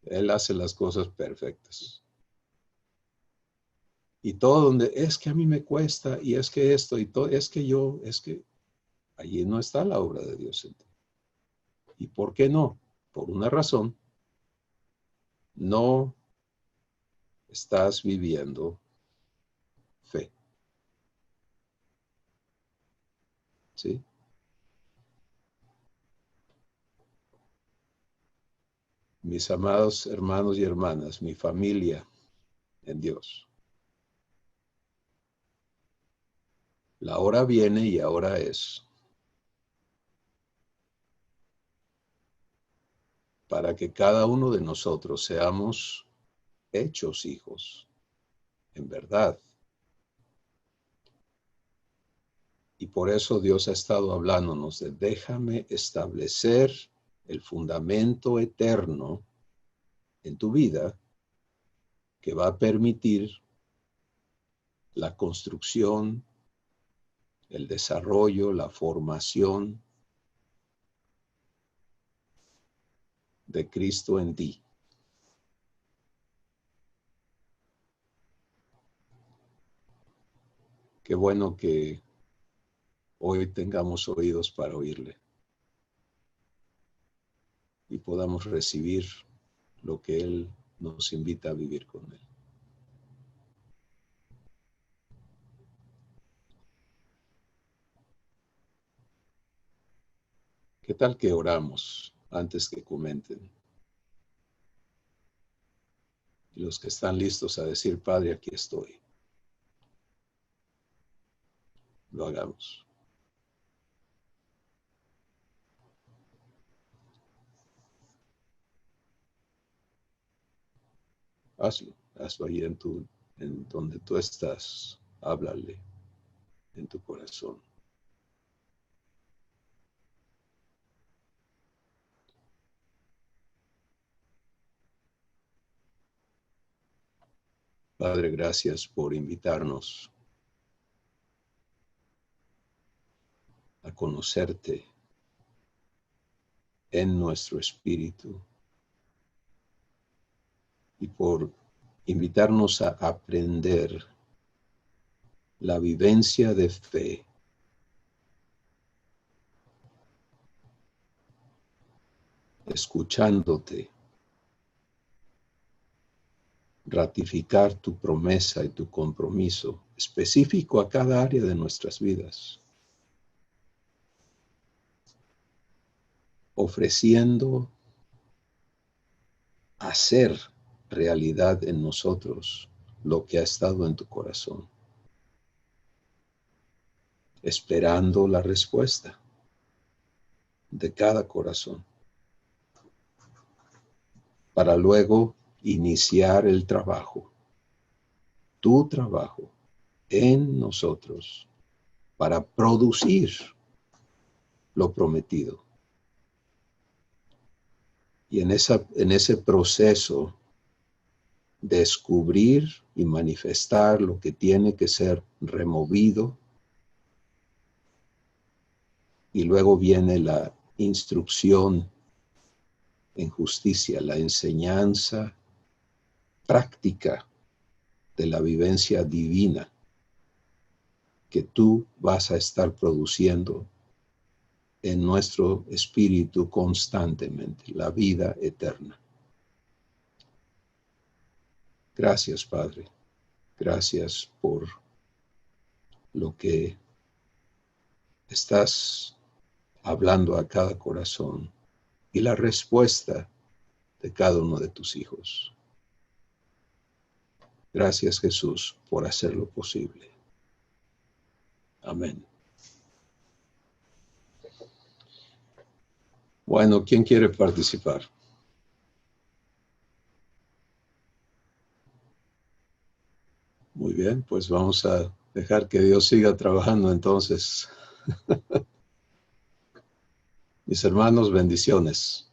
Él hace las cosas perfectas. Y todo donde es que a mí me cuesta, y es que esto, y todo, es que allí no está la obra de Dios en ti. ¿Y por qué no? Por una razón. No estás viviendo fe. ¿Sí? Mis amados hermanos y hermanas, mi familia en Dios. La hora viene y ahora es para que cada uno de nosotros seamos hechos hijos, en verdad. Y por eso Dios ha estado hablándonos de déjame establecer el fundamento eterno en tu vida que va a permitir la construcción, el desarrollo, la formación de Cristo en ti. Qué bueno que hoy tengamos oídos para oírle y podamos recibir lo que Él nos invita a vivir con Él. ¿Qué tal que oramos antes que comenten? Y los que están listos a decir, Padre, aquí estoy, lo hagamos. Hazlo ahí en donde tú estás, háblale en tu corazón. Padre, gracias por invitarnos a conocerte en nuestro espíritu y por invitarnos a aprender la vivencia de fe, escuchándote, ratificar tu promesa y tu compromiso específico a cada área de nuestras vidas, ofreciendo hacer realidad en nosotros lo que ha estado en tu corazón, esperando la respuesta de cada corazón, para luego iniciar el trabajo, tu trabajo en nosotros, para producir lo prometido. Y en ese proceso, descubrir y manifestar lo que tiene que ser removido. Y luego viene la instrucción en justicia, la enseñanza práctica de la vivencia divina que tú vas a estar produciendo en nuestro espíritu constantemente, la vida eterna. Gracias, Padre. Gracias por lo que estás hablando a cada corazón y la respuesta de cada uno de tus hijos. Gracias, Jesús, por hacerlo posible. Amén. Bueno, ¿quién quiere participar? Muy bien, pues vamos a dejar que Dios siga trabajando entonces. Mis hermanos, bendiciones.